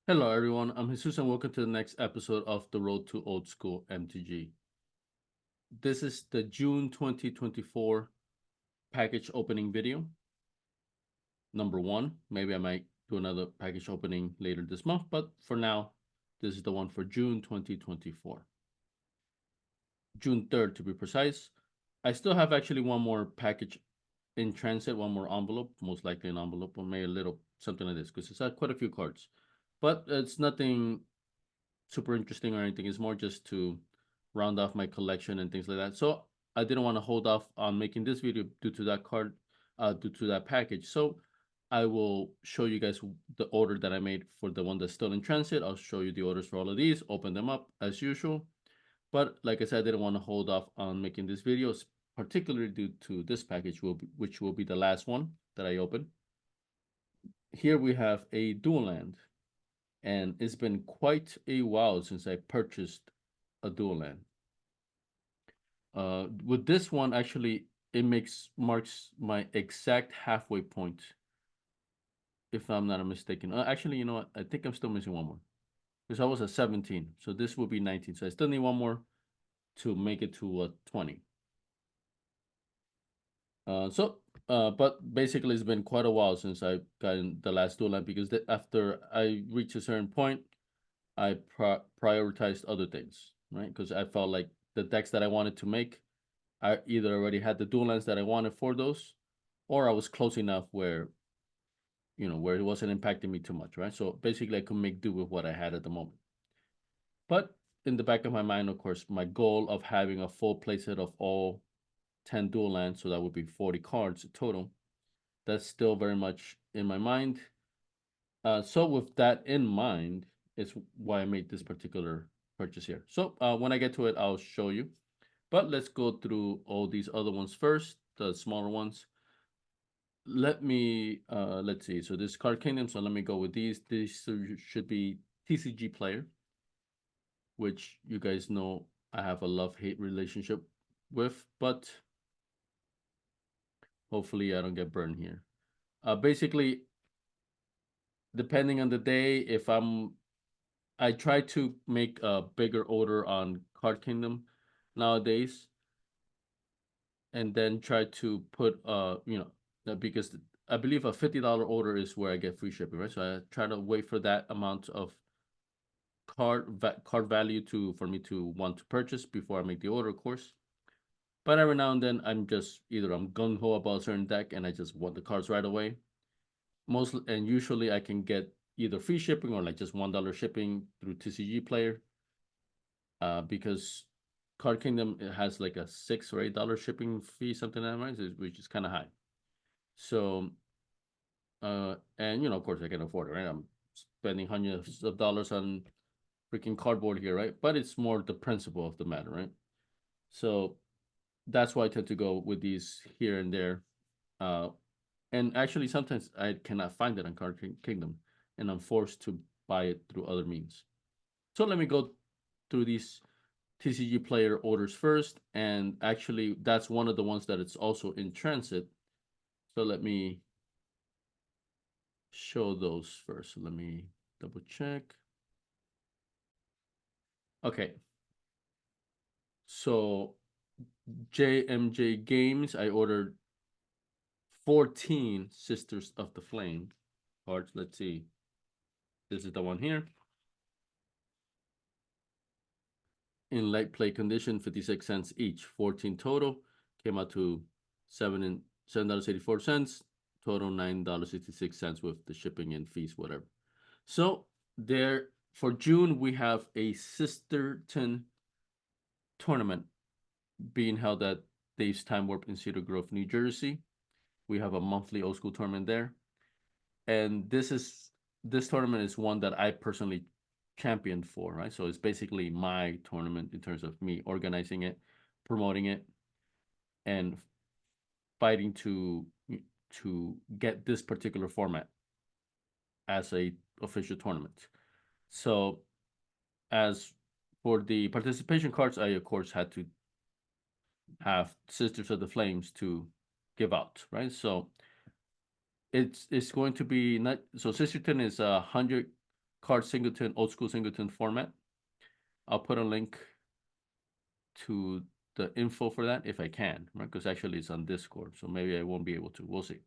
Hello, everyone. I'm Jesus, and welcome to the next episode of The Road to Old School MTG. This is the June 2024 package opening video, number one. Maybe I might do another package opening later this month, but for now, this is the one for June 2024. June 3rd, to be precise. I still have actually one more package in transit, one more envelope, most likely an envelope, or maybe a little something like this, because it's quite a few cards. But it's nothing super interesting or anything. It's more just to round off my collection and things like that. So I didn't want to hold off on making this video due to that card, due to that package. So I will show you guys the order that I made for the one that's still in transit. I'll show you the orders for all of these, open them up as usual. But like I said, I didn't want to hold off on making this video, particularly due to this package, which will be the last one that I open. Here we have a dual land, and it's been quite a while since I purchased a dual land. With this one, actually, it marks my exact halfway point, if I'm not mistaken. Actually, you know what? I think I'm still missing one more because I was at 17, so this will be 19. So I still need one more to make it to 20. But basically, it's been quite a while since I got in the last dual land because after I reached a certain point, I prioritized other things, right? Because I felt like the decks that I wanted to make, I either already had the dual lands that I wanted for those, or I was close enough where, where it wasn't impacting me too much, right? So basically, I could make do with what I had at the moment. But in the back of my mind, of course, my goal of having a full playset of all 10 dual lands, so that would be 40 cards total, that's still very much in my mind. So with that in mind, is why I made this particular purchase here. So when I get to it, I'll show you. But let's go through all these other ones first, the smaller ones. Let's see. So this Card Kingdom, so let me go with these. These should be TCG Player, which you guys know I have a love-hate relationship with, but hopefully I don't get burned here. Basically, depending on the day, I try to make a bigger order on Card Kingdom nowadays, and then try to put because I believe a $50 order is where I get free shipping, right? So I try to wait for that amount of card value for me to want to purchase before I make the order, of course. But every now and then I'm just either I'm gung ho about a certain deck and I just want the cards right away. Usually I can get either free shipping or like just $1 shipping through TCG Player, because Card Kingdom it has like a $6 or $8 shipping fee, something like that, right? Which is kind of high. So, and of course, I can afford it, right? I'm spending hundreds of dollars on freaking cardboard here, right? But it's more the principle of the matter, right? So that's why I tend to go with these here and there. Uh, and actually, sometimes I cannot find it on Card Kingdom, and I'm forced to buy it through other means. So let me go through these TCG Player orders first, and actually, that's one of the ones that it's also in transit. So let me show those first. So let me double check. Okay. So JMJ Games, I ordered 14 Sisters of the Flame cards. Let's see. This is the one here. In light play condition, 56 cents each, 14 total. Came out to $7.84. Total $9.66 with the shipping and fees, whatever. So there for June, we have a Sisterton tournament being held at Dave's Time Warp in Cedar Grove, New Jersey. We have a monthly old school tournament there. And this tournament is one that I personally championed for, right? So it's basically my tournament in terms of me organizing it, promoting it, and fighting to get this particular format as a official tournament. So as for the participation cards, I of course had to have Sisters of the Flames to give out, right? So it's going to be not so Sisterton is 100 card singleton, old school singleton format. I'll put a link to the info for that if I can, right? Because actually it's on Discord, so maybe I won't be able to. We'll see.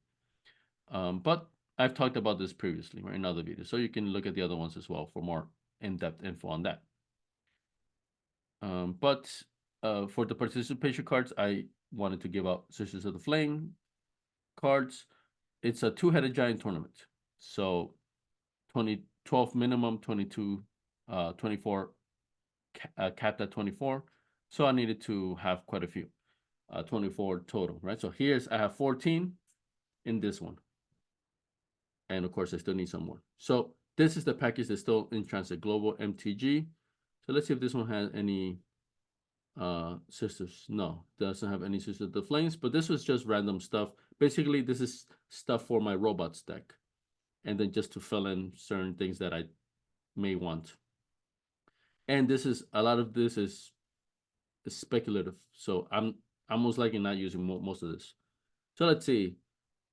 But I've talked about this previously, right, in other videos, so you can look at the other ones as well for more in-depth info on that. But for the participation cards, I wanted to give out Sisters of the Flame cards. It's a two-headed giant tournament, so 12 minimum, 22, 24 capped at 24. So I needed to have quite a few, 24 total, right? So I have 14 in this one. And of course, I still need some more. So this is the package that's still in transit, Global MTG. So let's see if this one has any sisters. No, doesn't have any Sisters of the Flames, but this was just random stuff. Basically, this is stuff for my robots deck. And then just to fill in certain things that I may want. And this is, a lot of this is speculative. So I'm most likely not using most of this. So let's see.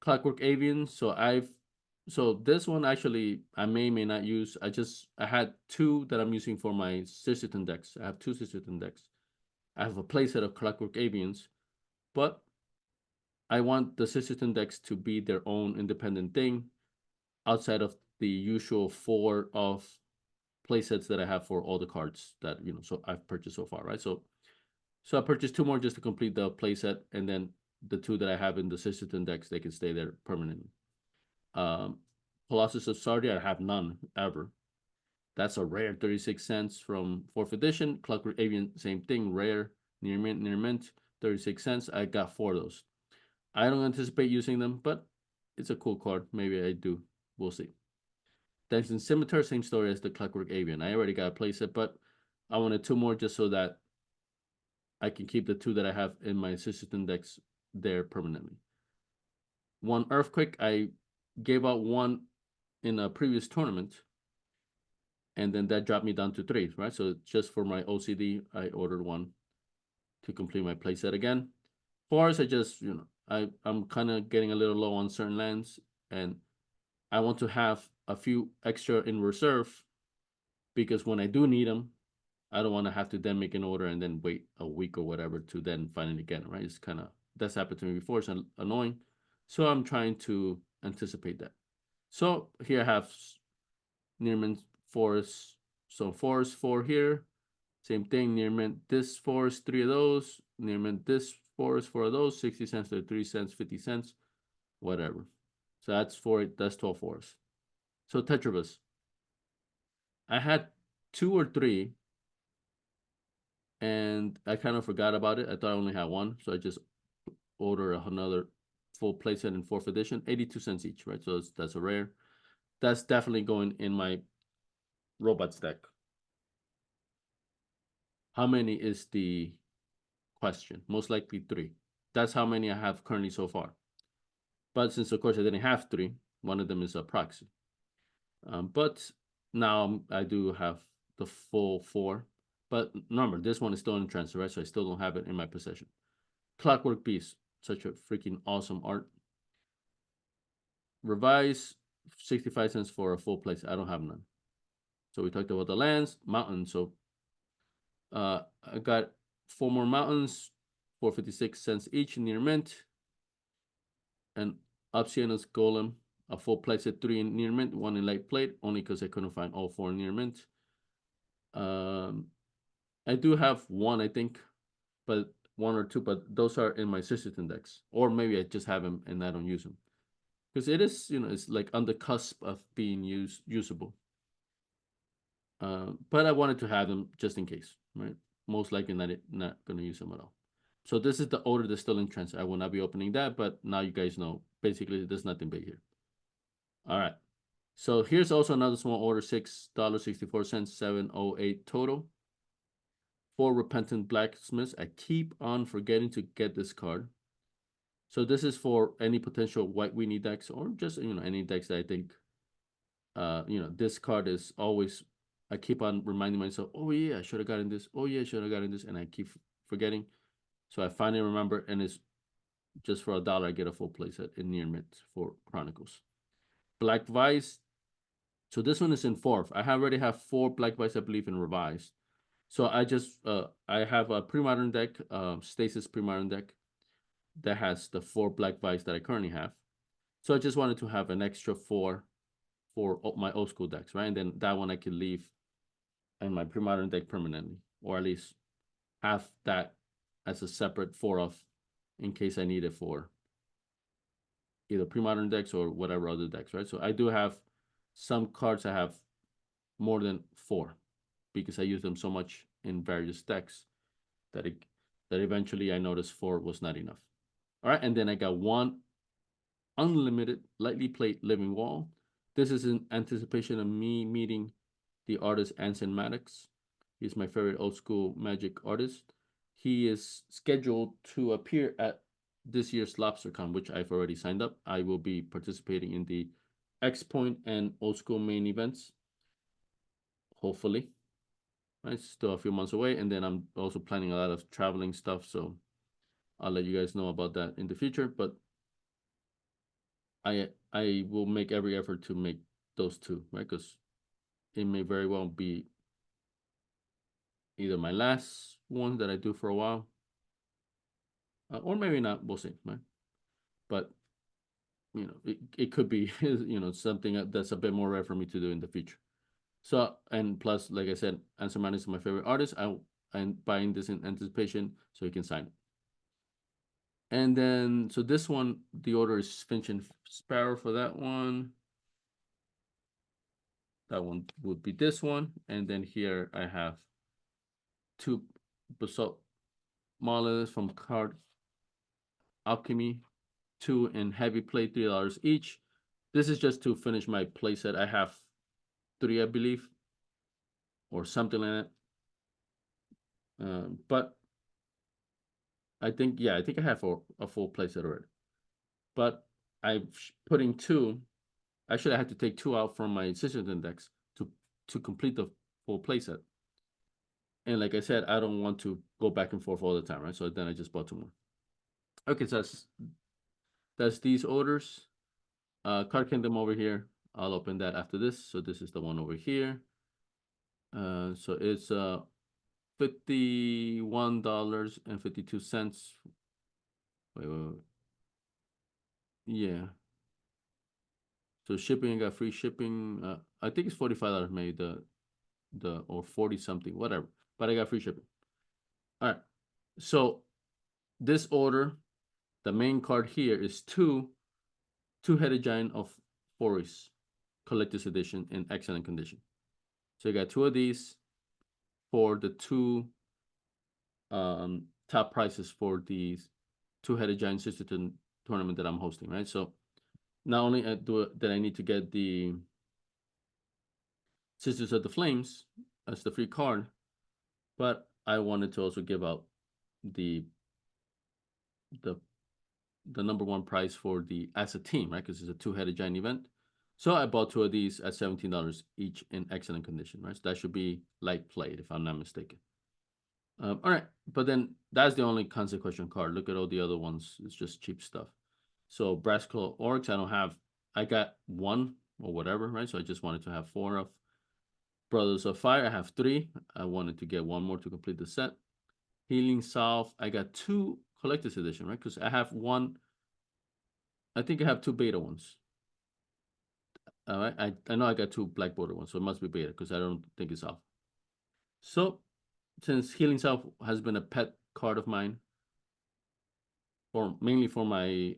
Clockwork Avian. So this one actually I may not use. I had two that I'm using for my Sisterton decks. I have two Sisterton decks. I have a playset of Clockwork Avians, but I want the Sisterton decks to be their own independent thing outside of the usual 4 of playsets that I have for all the cards that so I've purchased so far, right? So I purchased 2 more just to complete the playset, and then the 2 that I have in the Sisterton decks, they can stay there permanently. Colossus of Sardia, I have none ever. That's a rare 36 cents from 4th edition. Clockwork Avian, same thing, rare, near mint, 36 cents. I got 4 of those. I don't anticipate using them, but it's a cool card. Maybe I do. We'll see. Dungeon Scimitar, same story as the Clockwork Avian. I already got a playset, but I wanted 2 more just so that I can keep the 2 that I have in my Sisterton decks there permanently. 1 Earthquake, I gave out 1 in a previous tournament, and then that dropped me down to 3, right? So just for my OCD, I ordered 1 to complete my playset again. Forest, I just, I'm kind of getting a little low on certain lands, and I want to have a few extra in reserve because when I do need them, I don't want to have to then make an order and then wait a week or whatever to then find it again, right? It's kind of, that's happened to me before. It's annoying. So I'm trying to anticipate that. So here I have near mint forest. So forest 4 here. Same thing, near mint this forest, 3 of those. Near mint this forest, 4 of those. 60 cents, 33 cents, 50 cents, whatever. So that's 12 forests. So Tetrabus. I had 2 or 3 and I kind of forgot about it. I thought I only had 1, so I just ordered another full playset in 4th edition, 82 cents each, right? So that's a rare. That's definitely going in my robots deck. How many is the question? Most likely 3. That's how many I have currently so far. But since, of course, I didn't have 3, one of them is a proxy. But now I do have the full 4. But remember, this one is still in transit, right? So I still don't have it in my possession. Clockwork Beast, such a freaking awesome art. Revise, 65 cents for a full place. I don't have none. So we talked about the lands, mountains. So I got 4 more mountains, 456 cents each near mint. And Obsidianus Golem, a full place at 3 in near mint, 1 in light plate, only because I couldn't find all 4 near mint. I do have 1, I think, but 1 or 2, but those are in my Sisterton decks. Or maybe I just have them and I don't use them. Because it is, it's like on the cusp of being usable. But I wanted to have them just in case, right? Most likely not going to use them at all. So this is the order that's still in transit. I will not be opening that, but now you guys know. Basically, there's nothing big here. All right. So here's also another small order, $6.64, 708 total. 4 Repentant Blacksmiths. I keep on forgetting to get this card. So this is for any potential white weenie decks or just, any decks that I think, this card is always, I keep on reminding myself, oh yeah, I should have gotten this. Oh yeah, I should have gotten this. And I keep forgetting. So I finally remember, and it's just for $1, I get a full playset in near mint for Chronicles. Black Vice, So this one is in fourth. I already have four black whites, I believe, in revised. So I have a pre-modern deck, Stasis pre-modern deck that has the four black whites that I currently have. So I just wanted to have an extra four for my old school decks, right? And then that one I could leave in my pre-modern deck permanently, or at least have that as a separate four of in case I need it for either pre-modern decks or whatever other decks, right? So I do have some cards I have more than four because I use them so much in various decks that eventually I noticed four was not enough. All right, and then I got one unlimited lightly played living wall. This is in anticipation of me meeting the artist Anson Maddox. He's my favorite old school magic artist. He is scheduled to appear at this year's LobsterCon, which I've already signed up. I will be participating in the X Point and old school main events. Hopefully, right? Still a few months away, and then I'm also planning a lot of traveling stuff. So I'll let you guys know about that in the future. But I will make every effort to make those two, right? Because it may very well be either my last one that I do for a while, or maybe not. We'll see, right? But it could be something that's a bit more rare for me to do in the future. So, and plus, like I said, Answer Man is my favorite artist. I'm buying this in anticipation so he can sign it. And then, so this one, the order is Finch and Sparrow for that one. That one would be this one. And then here I have two Basalt Molas from Card Alchemy, two in heavy play, $3 each. This is just to finish my playset. I have three, I believe, or something like that. But I think, yeah, I think I have a full playset already. But I'm putting two. Actually, I had to take two out from my System Index to complete the full playset. And like I said, I don't want to go back and forth all the time, right? So then I just bought two more. Okay, so that's these orders. Card Kingdom over here. I'll open that after this. So this is the one over here. So it's $51.52. Wait. Yeah. So shipping, I got free shipping. I think it's $45 maybe the or 40 something, whatever. But I got free shipping. All right. So this order, the main card here is two-headed giant of Forest collector's edition in excellent condition. So you got two of these for the two top prices for the two-headed giant sister tournament that I'm hosting, right? So not only that I need to get the Sisters of the Flames as the free card, but I wanted to also give out the the the number one prize for the as a team, right? Because it's a two-headed giant event. So I bought two of these at $17 each in excellent condition, right? So that should be light played if I'm not mistaken. All right, but then that's the only consequential card. Look at all the other ones; it's just cheap stuff. So Brass Claw Orcs, I don't have. I got one or whatever, right? So I just wanted to have four of Brothers of Fire. I have three. I wanted to get one more to complete the set. Healing Salve, I got two collector's edition, right? Because I have one. I think I have two beta ones. All right, I know I got two black border ones, so it must be beta because I don't think it's off. So since Healing Salve has been a pet card of mine, mainly for my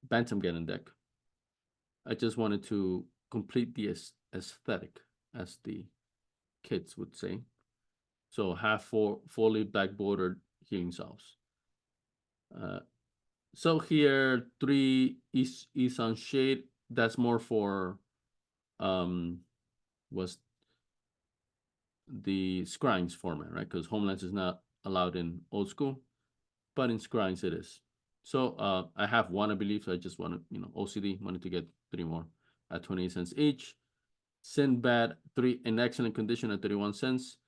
Bantamgeddon deck, I just wanted to complete the aesthetic, as the kids would say. So have four fully black bordered Healing Salves. So here, three Isan Shade. That's more for was the Scryings format, right? Because Homelands is not allowed in old school, but in Scryings it is. So I have one, I believe. So I just wanted, OCD wanted to get three more at 28 cents each. Sinbad, three in excellent condition at 31 cents.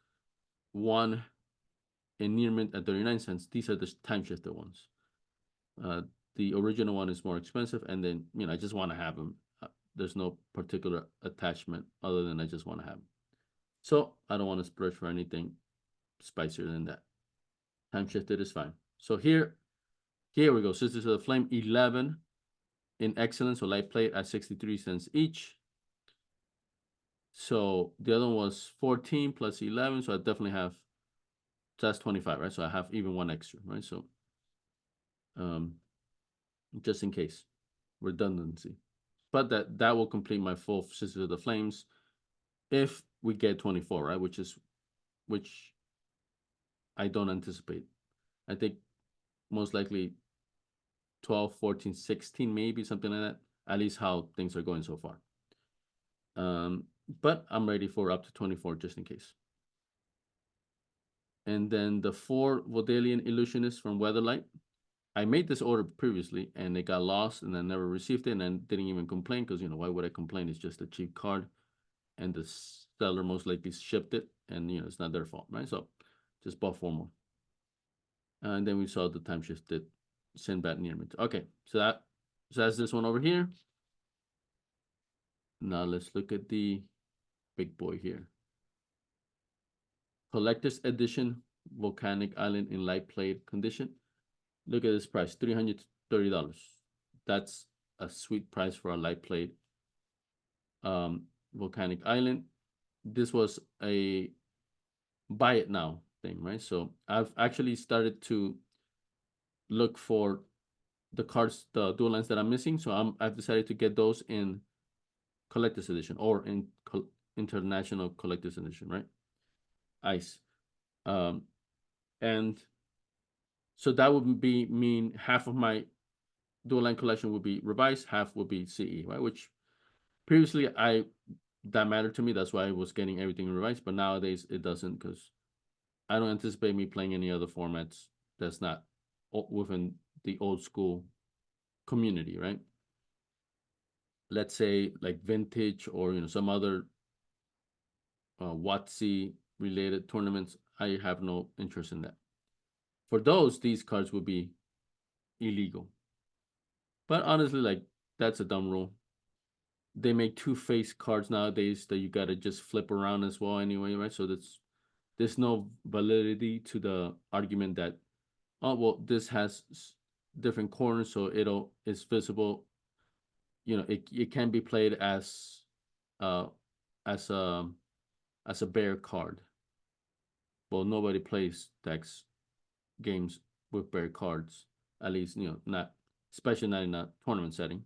One in near mint at 39 cents. These are the time shifter ones. The original one is more expensive, and then I just want to have them there's no particular attachment other than I just want to have. So I don't want to splurge for anything spicier than that. Time shifted is fine. So here we go. Sisters of the Flame 11 in excellence, so light plate at 63 cents each. So the other one was 14 plus 11, so I definitely have, so that's 25, right? So I have even one extra, right? So just in case, redundancy. But that will complete my full Sisters of the Flames if we get 24, right? Which I don't anticipate. I think most likely 12, 14, 16, maybe something like that. At least how things are going so far. But I'm ready for up to 24 just in case. And then the 4 Vodalian Illusionists from Weatherlight. I made this order previously and it got lost and I never received it and I didn't even complain because, you know, why would I complain? It's just a cheap card and the seller most likely shipped it and, you know, it's not their fault, right? So just bought 4 more. And then we saw the time shifted Sinbad near me. Okay, so that's this one over here. Now let's look at the big boy here. Collector's Edition Volcanic Island in light plate condition. Look at this price, $330. That's a sweet price for a light plate Volcanic Island. This was a buy it now thing, right? So I've actually started to look for the cards, the dual lands that I'm missing. So I've decided to get those in collector's edition or in international collector's edition, right? Ice. And so that would mean half of my dual line collection would be revised, half would be CE, right? Which previously that mattered to me. That's why I was getting everything revised. But nowadays it doesn't because I don't anticipate me playing any other formats that's not within the old school community, right? Let's say like vintage or, you know, some other WotC related tournaments. I have no interest in that. For those, these cards would be illegal. But honestly, like, that's a dumb rule. They make two-face cards nowadays that you gotta just flip around as well anyway, right? So there's no validity to the argument that, oh well, this has different corners, so it's visible. You know, it can be played as uh as a bear card. Well, nobody plays decks games with bear cards, at least, you know, not especially not in a tournament setting.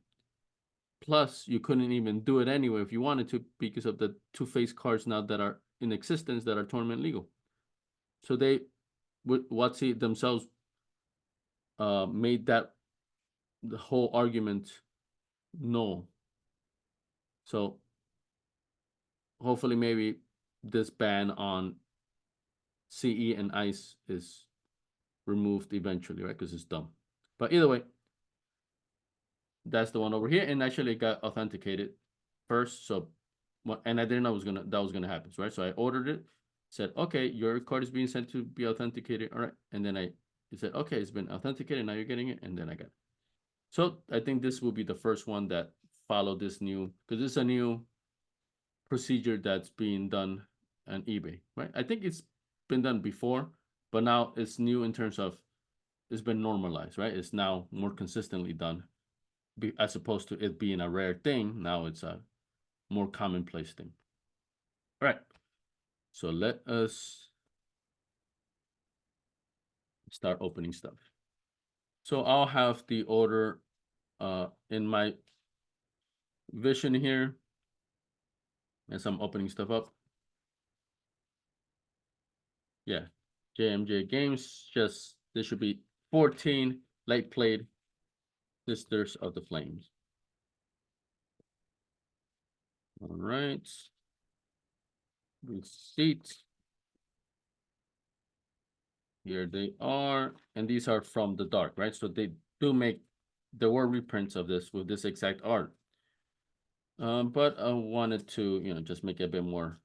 Plus, you couldn't even do it anyway if you wanted to because of the two-face cards now that are in existence that are tournament legal. So they, WotC themselves, made that the whole argument null. So hopefully, maybe this ban on CE and ICE is removed eventually, right? Because it's dumb. But either way, that's the one over here, and actually it got authenticated first. So, and I didn't know that was gonna happen, right? So I ordered it, said, okay, your card is being sent to be authenticated. All right, and then it said, okay, it's been authenticated. Now you're getting it, and then I got it. So I think this will be the first one that followed this new, because it's a new procedure that's being done on eBay, right? I think it's been done before, but now it's new in terms of it's been normalized, right? It's now more consistently done, as opposed to it being a rare thing. Now it's a more commonplace thing. All right. So let us start opening stuff. So I'll have the order in my vision here as I'm opening stuff up. Yeah, JMJ Games, just this should be 14 light played Sisters of the Flames. All right. Receipt. Here they are. And these are from the dark, right? So they do make, there were reprints of this with this exact art. But I wanted to, you know, just make it a bit more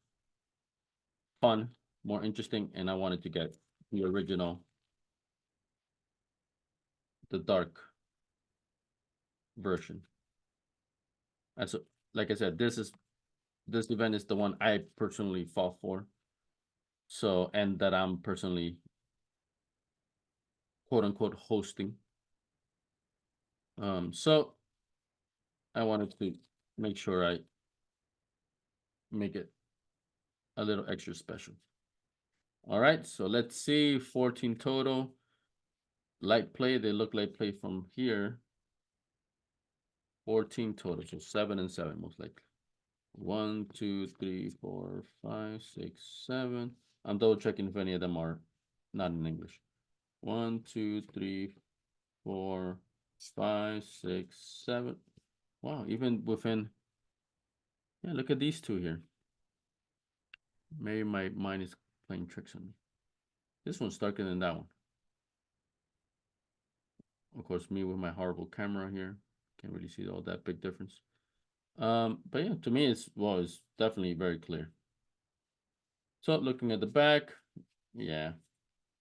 fun, more interesting, and I wanted to get the original, the dark version. like I said, this event is the one I personally fought for. So, and that I'm personally quote unquote hosting. So I wanted to make sure I make it a little extra special. All right, so let's see, 14 total. Light play, they look like play from here. 14 total, so 7 and 7 most likely. 1, 2, 3, 4, 5, 6, 7. I'm double checking if any of them are not in English. 1, 2, 3, 4, 5, 6, 7. Wow, even within, yeah, look at these two here. Maybe my mind is playing tricks on me. This one's darker than that one. Of course, me with my horrible camera here. Can't really see all that big difference. But yeah, to me, it's definitely very clear. So looking at the back, yeah,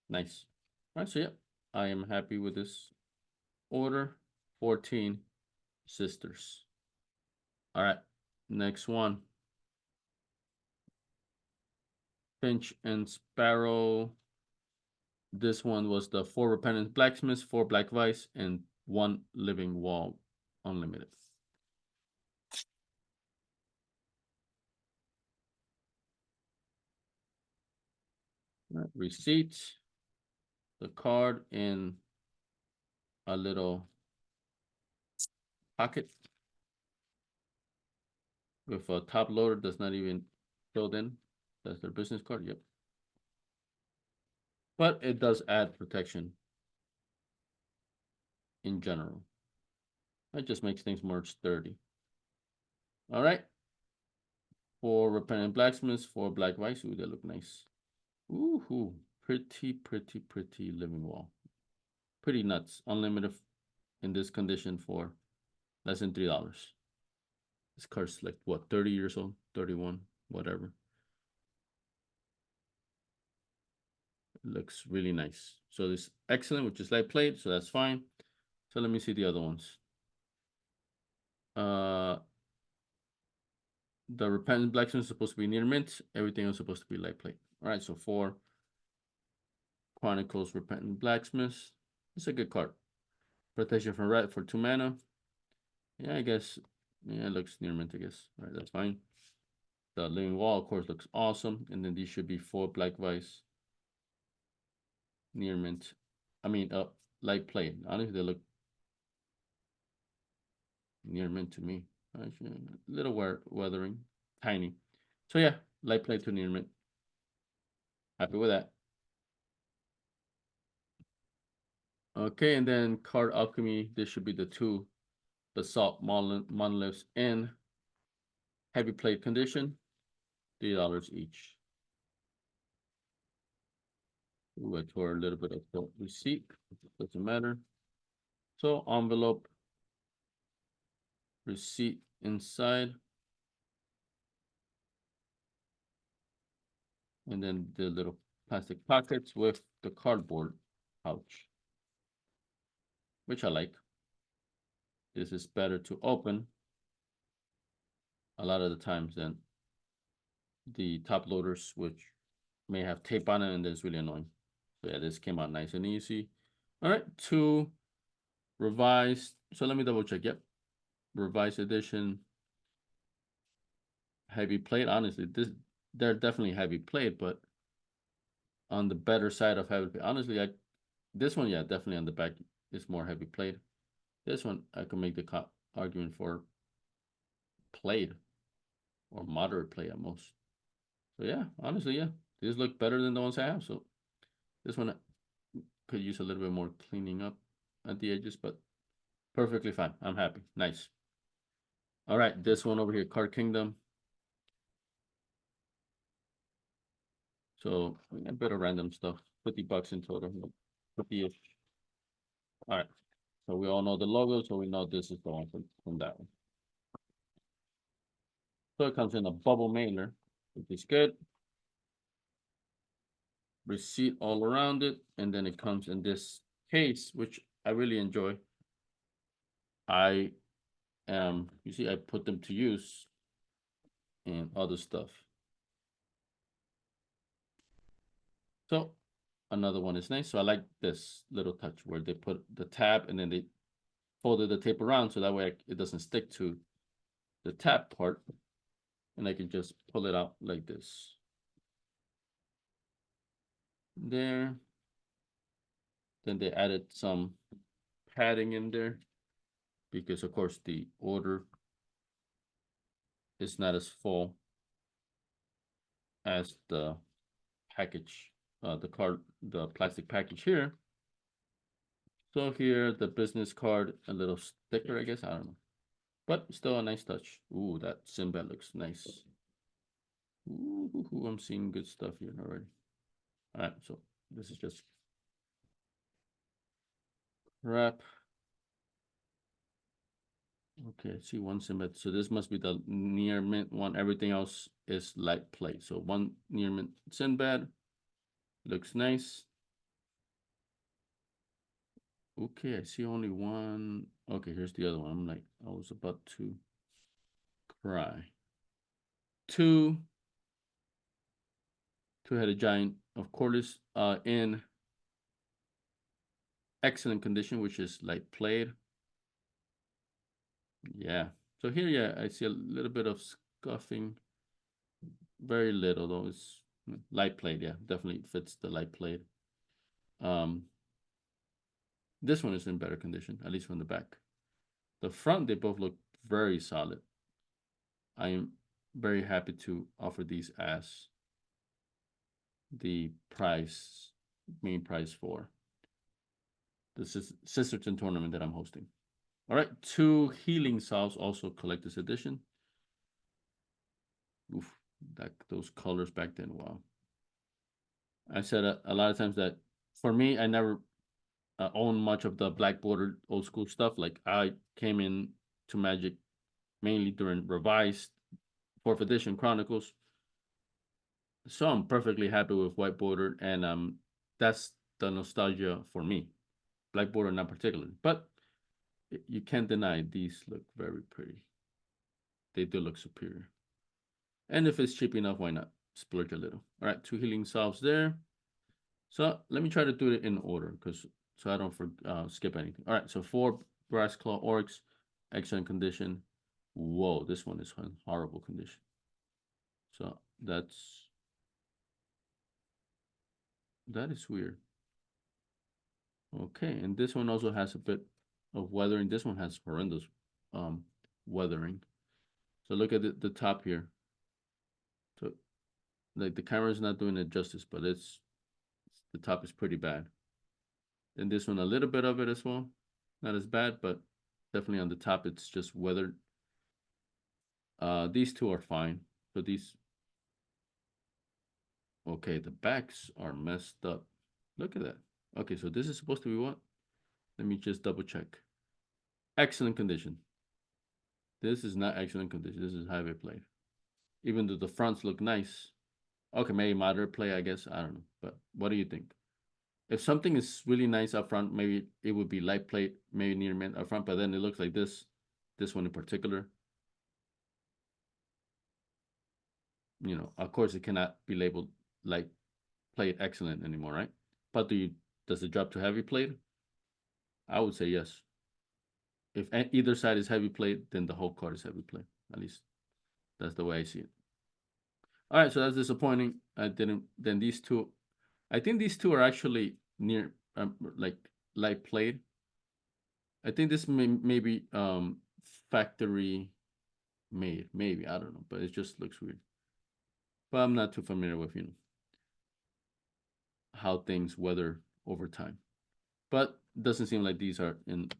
nice. All right, so yeah, I am happy with this order. 14 sisters. All right, next one. Finch and Sparrow. This one was the 4 Repentant Blacksmiths, 4 Black Vice, and 1 Living Wall Unlimited. Right, receipt. The card in a little pocket with a top loader that's not even filled in. That's their business card. Yep. But it does add protection in general. That just makes things more sturdy. All right. 4 Repentant Blacksmiths, 4 Black Vice. Ooh, they look nice. Ooh, pretty living wall. Pretty nuts. Unlimited in this condition for less than $3. This card's like what, 30 years old, 31, whatever. It looks really nice. So this excellent, which is light plate, so that's fine. So let me see the other ones. The Repentant Blacksmith is supposed to be near mint. Everything is supposed to be light plate. All right, so 4 Chronicles Repentant Blacksmiths. It's a good card. Protection from red for 2 mana. Yeah, I guess. Yeah, it looks near mint, I guess. All right, that's fine. The Living Wall, of course, looks awesome. And then these should be 4 Black Vice. Near mint. I mean, light plate. Honestly, they look near mint to me. A little weathering. Tiny. So yeah, light plate to near mint. Happy with that. Okay, and then Card Alchemy. This should be the 2 Basalt Monoliths in heavy plate condition. $3 each. Ooh, I tore a little bit of the receipt. Doesn't matter. So envelope, receipt inside. And then the little plastic pockets with the cardboard pouch, which I like. This is better to open a lot of the times than the top loaders, which may have tape on it and it's really annoying. So yeah, this came out nice and easy. All right, 2 revised. So let me double check. Yep, revised edition. Heavy plate. Honestly, they're definitely heavy plate, but on the better side of heavy plate. Honestly, this one, yeah, definitely on the back is more heavy plate. This one, I could make the argument for plate or moderate plate at most. So yeah, honestly, yeah, these look better than the ones I have. So this one could use a little bit more cleaning up at the edges, but perfectly fine. I'm happy. Nice. All right, this one over here, Card Kingdom. So a bit of random stuff. $50 in total. 50-ish. All right. So we all know the logo, so we know this is the one from that one. So it comes in a bubble mailer, which is good. Receipt all around it, and then it comes in this case, which I really enjoy. I You see, I put them to use and other stuff. So another one is nice. So I like this little touch where they put the tab and then they folded the tape around so that way it doesn't stick to the tab part, and I can just pull it out like this. There. Then they added some padding in there because of course the order is not as full as the package, the plastic package here. So here, the business card, a little sticker, I guess, I don't know. But still a nice touch. Ooh, that Sinbad looks nice. Ooh, I'm seeing good stuff here already. All right, so this is just wrap. Okay, I see one Sinbad. So this must be the near mint one. Everything else is light play. So one near mint Sinbad. Looks nice. Okay, I see only one. Okay, here's the other one. I'm like, I was about to cry. Two two-headed giant of Corliss in excellent condition, which is light played. Yeah. So here, yeah, I see a little bit of scuffing. Very little though. It's light played. Yeah, definitely fits the light played. This one is in better condition, at least from the back. The front, they both look very solid. I am very happy to offer these as the price, main price for this is Sisterton tournament that I'm hosting. All right, two healing salves, also collector's edition. Oof, those colors back then, wow. I said a lot of times that for me, I never owned much of the black bordered old school stuff. Like I came in to Magic mainly during revised 4th edition Chronicles. So I'm perfectly happy with white border, and that's the nostalgia for me. Black border not particularly, but you can't deny these look very pretty. They do look superior. And if it's cheap enough, why not splurge a little? All right, two healing salves there. So let me try to do it in order, because so I don't skip anything. All right, so 4 brass claw orcs, excellent condition. Whoa, this one is in horrible condition. So that is weird. Okay, and this one also has a bit of weathering. This one has horrendous weathering. So look at the top here. So like the camera is not doing it justice, but the top is pretty bad. And this one, a little bit of it as well. Not as bad, but definitely on the top, it's just weathered. These two are fine. So these, okay, the backs are messed up. Look at that. Okay, so this is supposed to be what? Let me just double check. Excellent condition. This is not excellent condition. This is highway play. Even though the fronts look nice. Okay, maybe moderate play, I guess. I don't know. But what do you think? If something is really nice up front, maybe it would be light plate, maybe near mint up front, but then it looks like this one in particular. You know, of course, it cannot be labeled light plate excellent anymore, right? But does it drop to heavy plate? I would say yes. If either side is heavy plate, then the whole card is heavy plate. At least that's the way I see it. All right, so that's disappointing. I didn't. Then these two, I think these two are actually near, like light plate. I think this maybe factory made. Maybe I don't know, but it just looks weird. But I'm not too familiar with how things weather over time. But it doesn't seem like these are in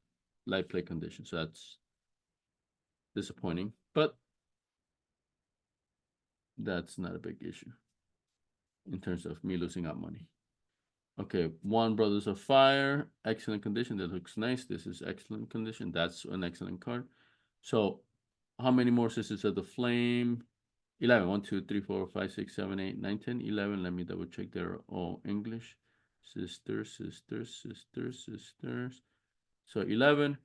light play condition, so that's disappointing. But that's not a big issue in terms of me losing out money. Okay, One Brothers of Fire, excellent condition. That looks nice. This is excellent condition. That's an excellent card. So, how many more Sisters of the Flame? 11. 1, 2, 3, 4, 5, 6, 7, 8, 9, 10, 11. Let me double check. They're all English. Sisters, sisters, sisters, sisters. So 11.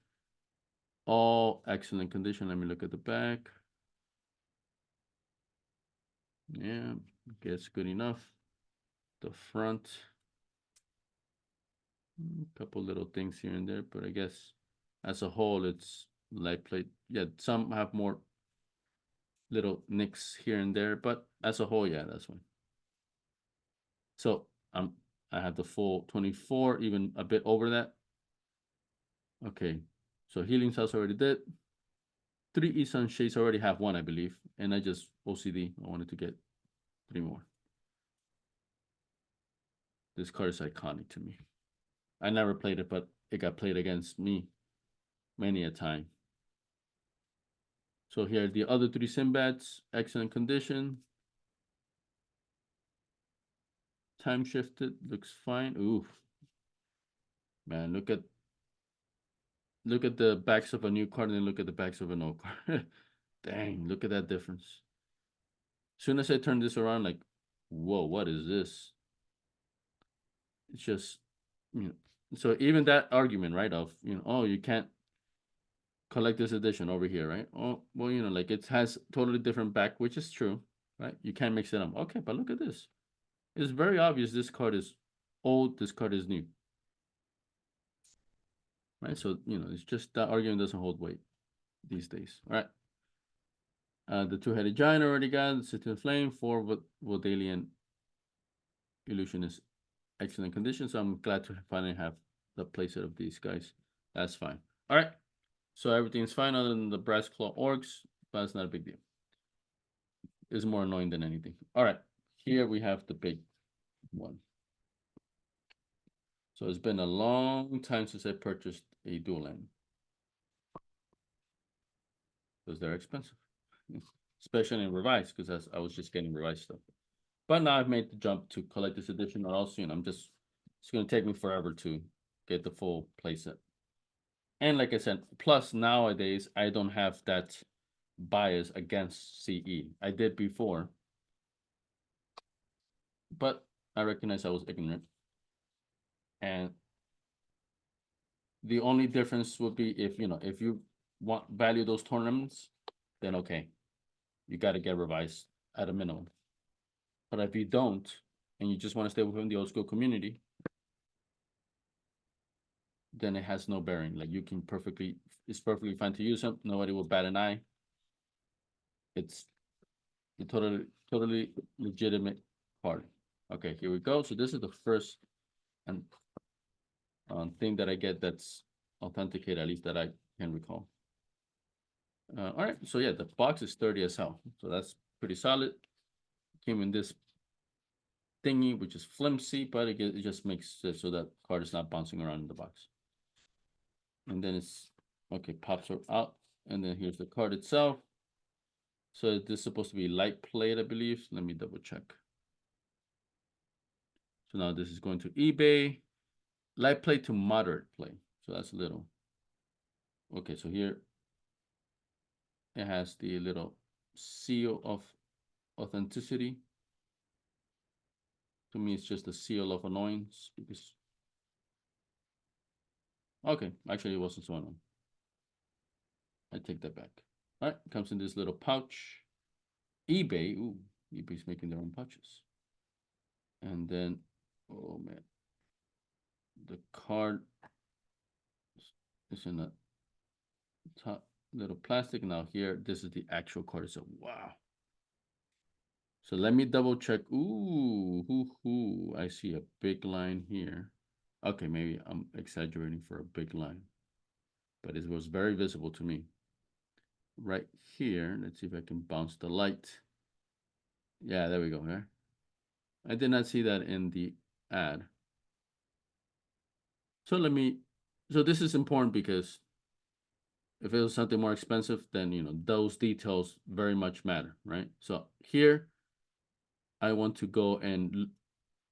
all excellent condition. Let me look at the back. Yeah, guess good enough. The front, a couple little things here and there, but I guess as a whole, it's light plate. Yeah, some have more little nicks here and there, but as a whole, yeah, that's fine. So I have the full 24, even a bit over that. Okay, so healing cells already did. 3 E-Sun shades already have one, I believe, and I just OCD. I wanted to get 3 more. This card is iconic to me. I never played it, but it got played against me many a time. So here are the other 3 Sinbads, excellent condition. Time shifted, looks fine. Ooh, man, look at the backs of a new card and then look at the backs of an old card. Dang, look at that difference. As soon as I turn this around, like, whoa, what is this? It's just, you know, so even that argument, right, of, oh, you can't collect this edition over here, right? Oh, well, like it has totally different back, which is true, right? You can't mix it up. Okay, but look at this. It's very obvious this card is old, this card is new. Right? So, it's just that argument doesn't hold weight these days. All right. The two-headed giant already got City of Flame, 4 Vodalian Illusionist, excellent condition. So I'm glad to finally have the playset of these guys. That's fine. All right. So everything's fine other than the brass claw orcs, but it's not a big deal. It's more annoying than anything. All right. Here we have the big one. So it's been a long time since I purchased a dual land. Because they're expensive. Especially in revised, because I was just getting revised stuff. But now I've made the jump to collect this edition, or else, it's going to take me forever to get the full playset. And like I said, plus nowadays, I don't have that bias against CE. I did before, but I recognize I was ignorant. And the only difference would be if you value those tournaments, then okay, you got to get revised at a minimum. But if you don't, and you just want to stay within the old school community, then it has no bearing. Like it's perfectly fine to use them. Nobody will bat an eye. It's a totally legitimate card. Okay, here we go. So this is the first and thing that I get that's authenticated, at least that I can recall. All right, so yeah, the box is sturdy as hell. So that's pretty solid. Came in this thingy, which is flimsy, but it just makes it so that card is not bouncing around in the box. And then it's, okay, pops out. And then here's the card itself. So this is supposed to be light plate, I believe. Let me double check. So now this is going to eBay. Light plate to moderate play. So that's a little. Okay, so here it has the little seal of authenticity. To me, it's just a seal of annoyance because. Okay, actually, it wasn't so annoying. I take that back. All right, comes in this little pouch. eBay, ooh, eBay's making their own pouches. And then, oh man, the card is in a top little plastic. Now here, this is the actual card. So wow. So let me double check. Ooh, I see a big line here. Okay, maybe I'm exaggerating for a big line, but it was very visible to me. Right here, let's see if I can bounce the light. Yeah, there we go. There. I did not see that in the ad. So so this is important because if it was something more expensive, then, those details very much matter, right? So here, I want to go and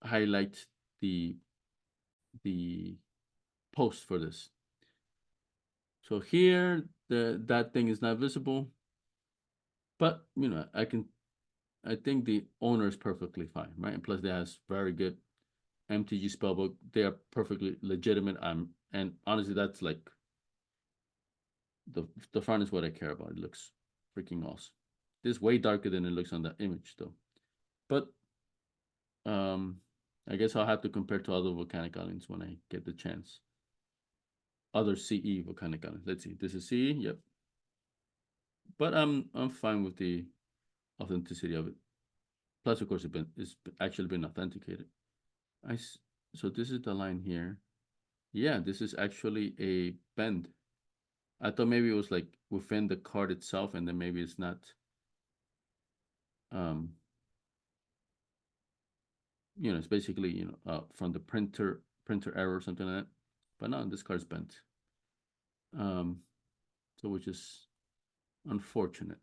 highlight the post for this. So here, that thing is not visible, but I think the owner is perfectly fine, right? And plus, they has very good MTG spellbook. They are perfectly legitimate. And honestly, that's like the front is what I care about. It looks freaking awesome. This is way darker than it looks on the image though. But um I guess I'll have to compare to other volcanic islands when I get the chance. Other CE volcanic islands. Let's see. This is CE, yep. But I'm fine with the authenticity of it. Plus, of course, it's actually been authenticated. So this is the line here. Yeah, this is actually a bend. I thought maybe it was like within the card itself, and then maybe it's not. Um, it's basically from the printer error or something like that. But no, this card's bent. Um, so which is unfortunate.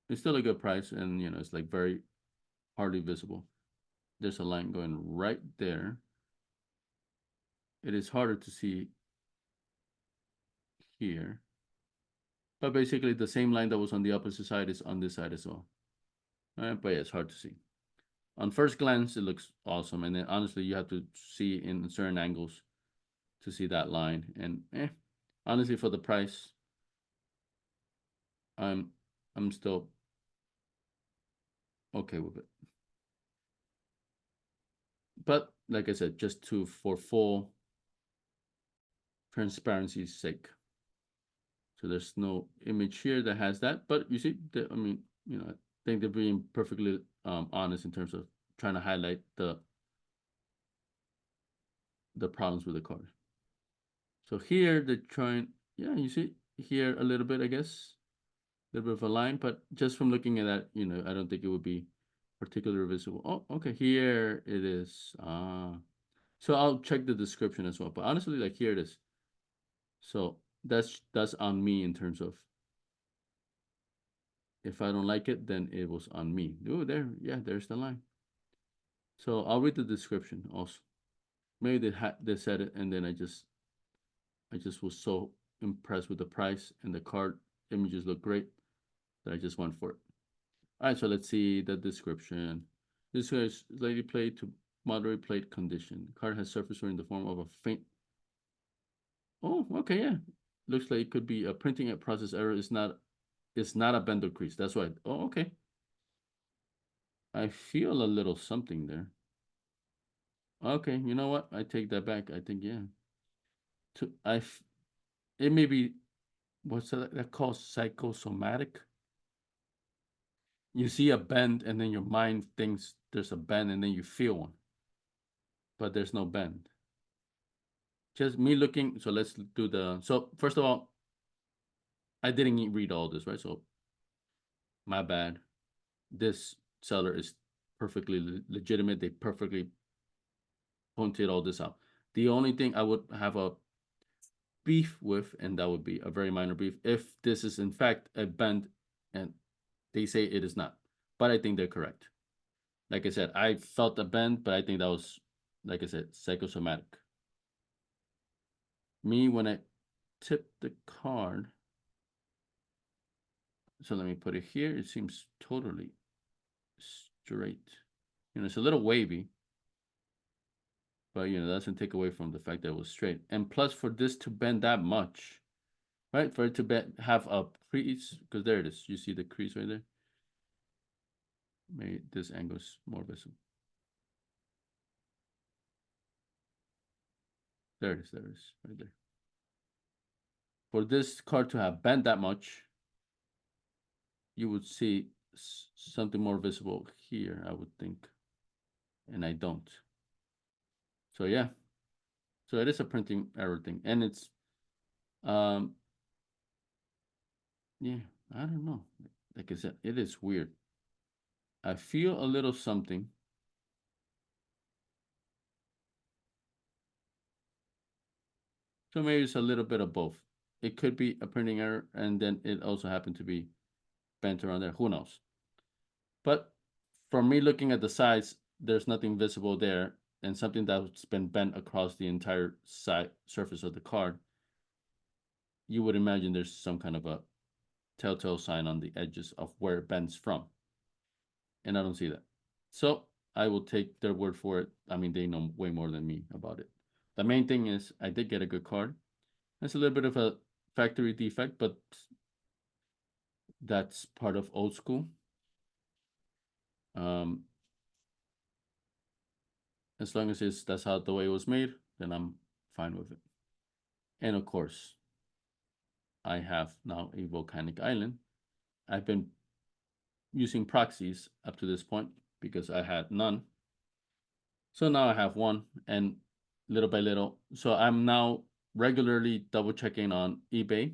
It's still a good price, and it's like very hardly visible. There's a line going right there. It is harder to see here. But basically the same line that was on the opposite side is on this side as well. But yeah, it's hard to see. On first glance, it looks awesome. And then honestly, you have to see in certain angles to see that line. And honestly, for the price, I'm still okay with it. But like I said, just for full transparency's sake. So there's no image here that has that. But you see, I think they're being perfectly honest in terms of trying to highlight the problems with the card. So here they're trying, yeah, you see here a little bit, I guess, a little bit of a line, but just from looking at that, I don't think it would be particularly visible. Oh, okay, here it is. So I'll check the description as well. But honestly, like here it is. So that's on me in terms of if I don't like it, then it was on me. Oh, there's the line. So I'll read the description also. Maybe they said it, and then I just was so impressed with the price and the card images look great that I just went for it. All right, so let's see the description. This is lightly played to moderate plate condition. The card has surface in the form of a faint. Oh, okay, yeah. Looks like it could be a printing process error. It's not a bend or crease. That's why. Oh, okay. I feel a little something there. Okay, you know what? I take that back. I think yeah. It may be what's that called psychosomatic. You see a bend and then your mind thinks there's a bend and then you feel one, but there's no bend. Just me looking. So let's do so first of all, I didn't read all this, right? So my bad. This seller is perfectly legitimate. They perfectly pointed all this out. The only thing I would have a beef with, and that would be a very minor beef, if this is in fact a bend and they say it is not. But I think they're correct. Like I said, I felt a bend, but I think that was, like I said, psychosomatic. Me, when I tipped the card, so let me put it here, it seems totally straight. It's a little wavy, but that doesn't take away from the fact that it was straight. And plus, for this to bend that much, right? For it to have a crease, because there it is. You see the crease right there? Maybe this angle is more visible. There it is, right there. For this card to have bent that much, you would see something more visible here, I would think. And I don't. So yeah. So it is a printing error thing. And it's yeah, I don't know. Like I said, it is weird. I feel a little something. So maybe it's a little bit of both. It could be a printing error, and then it also happened to be bent around there. Who knows? But for me looking at the sides, there's nothing visible there, and something that's been bent across the entire side surface of the card. You would imagine there's some kind of a telltale sign on the edges of where it bends from. And I don't see that. So I will take their word for it. I mean, they know way more than me about it. The main thing is I did get a good card. It's a little bit of a factory defect, but that's part of old school. As long as that's how the way it was made, then I'm fine with it. And of course, I have now a volcanic island. I've been using proxies up to this point because I had none. So now I have one, and little by little. So I'm now regularly double checking on eBay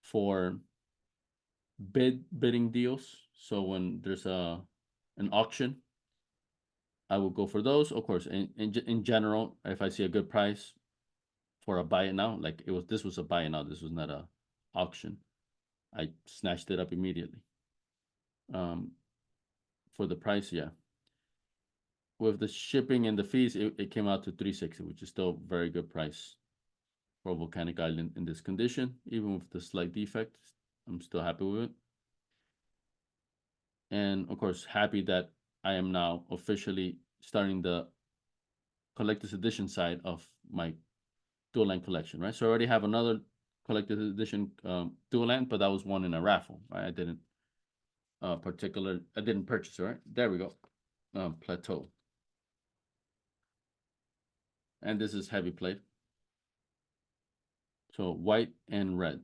for bidding deals. So when there's an auction, I will go for those. Of course, in general, if I see a good price for a buy it now, like this was a buy it now. This was not a auction. I snatched it up immediately. For the price, yeah. With the shipping and the fees, it came out to 360, which is still very good price for Volcanic Island in this condition. Even with the slight defect, I'm still happy with it. And of course, happy that I am now officially starting the collector's edition side of my dual land collection, right? So I already have another collector's edition dual land, but that was one in a raffle, right? I didn't purchase it, right? There we go. Plateau. And this is heavy plate. So white and red.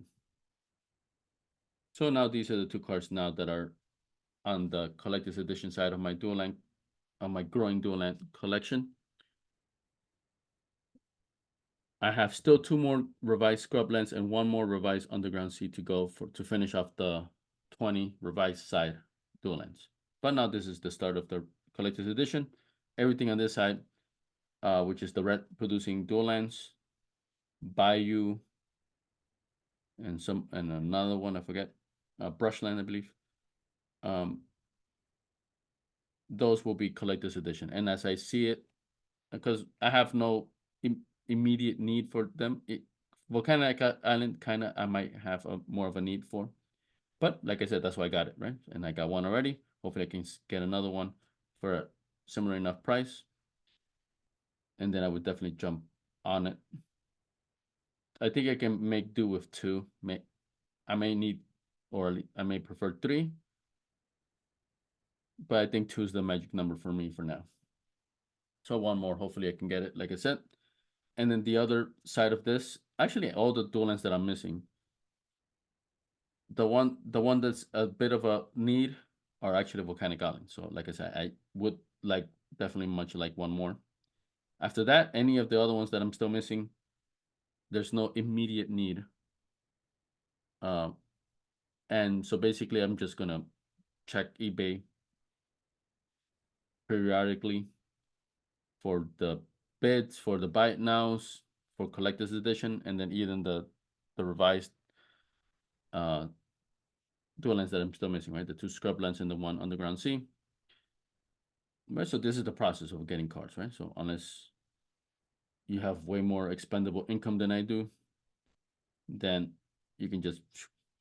So now these are the two cards now that are on the collector's edition side of my dual land, on my growing dual land collection. I have still 2 more revised scrublands and 1 more revised underground sea to go to finish off the 20 revised side dual lands. But now this is the start of the collector's edition. Everything on this side, which is the red producing dual lands, Bayou, and another one I forget, Brushland I believe. Those will be collector's edition, and as I see it, because I have no immediate need for them. Volcanic Island kind of I might have more of a need for, but like I said, that's why I got it, right? And I got one already. Hopefully I can get another one for a similar enough price, and then I would definitely jump on it. I think I can make do with 2. I may need, or I may prefer 3, but I think 2 is the magic number for me for now. So 1 more, hopefully I can get it, like I said. And then the other side of this, actually all the dual lands that I'm missing, the one that's a bit of a need are actually Volcanic Island. So like I said, I would like definitely much like 1 more. After that, any of the other ones that I'm still missing, there's no immediate need. And so basically I'm just gonna check eBay periodically for the bids, for the buy it nows, for collector's edition, and then even the revised dual lands that I'm still missing, right? The 2 scrublands and the 1 underground sea. Right, so this is the process of getting cards, right? So unless you have way more expendable income than I do, then you can just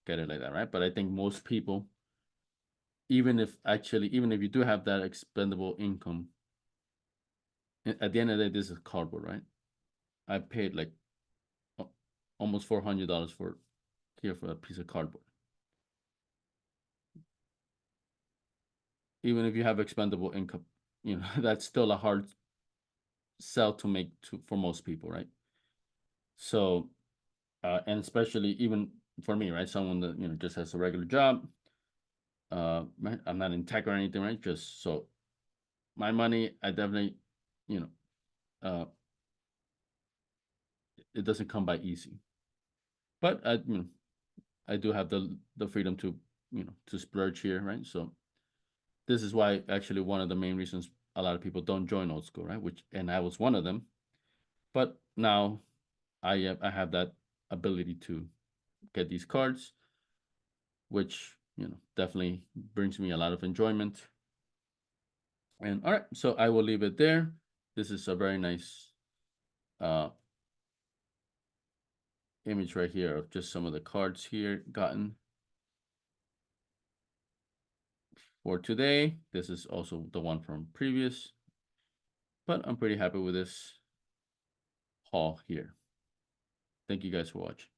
get it like that, right? But I think most people, even if you do have that expendable income, at the end of the day, this is cardboard, right? I paid like almost $400 for a piece of cardboard. Even if you have expendable income, that's still a hard sell to make for most people, right? So, and especially even for me, right? Someone that just has a regular job. Right? I'm not in tech or anything, right? Just so my money, I definitely, it doesn't come by easy. But I do have the freedom to to splurge here, right? So this is why actually one of the main reasons a lot of people don't join old school, right? And I was one of them. But now I have that ability to get these cards, which definitely brings me a lot of enjoyment. And all right, so I will leave it there. This is a very nice image right here of just some of the cards here gotten for today. This is also the one from previous, but I'm pretty happy with this haul here. Thank you guys for watching.